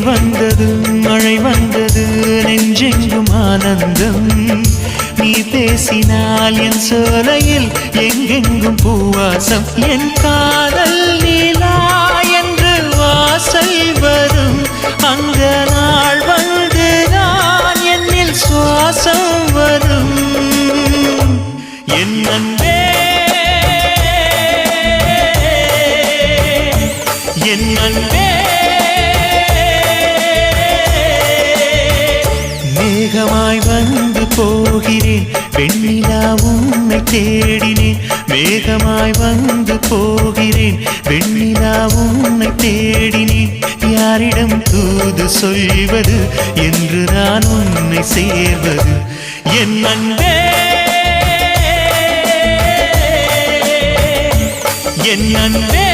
வந்தது மழை வந்தது நெஞ்செங்கும் ஆனந்தம் நீ பேசினால் என் சோலையில் எங்கெங்கும் பூவாசம் என் காதல் நீலா என்று வாசல் வரும் அந்த நாள் வந்து நான் என்னில் சுவாசம் வரும் என் அன்பே என் அன்பே மேகமாய் வந்து போகிறேன் வெண்ணிலா உன்னை தேடினேன் மேகமாய் வந்து போகிறேன் வெண்ணிலா உன்னை தேடினேன் யாரிடம் தூது சொல்வது என்று நான் உன்னை சேர்வது என் அன்பே என் அன்பே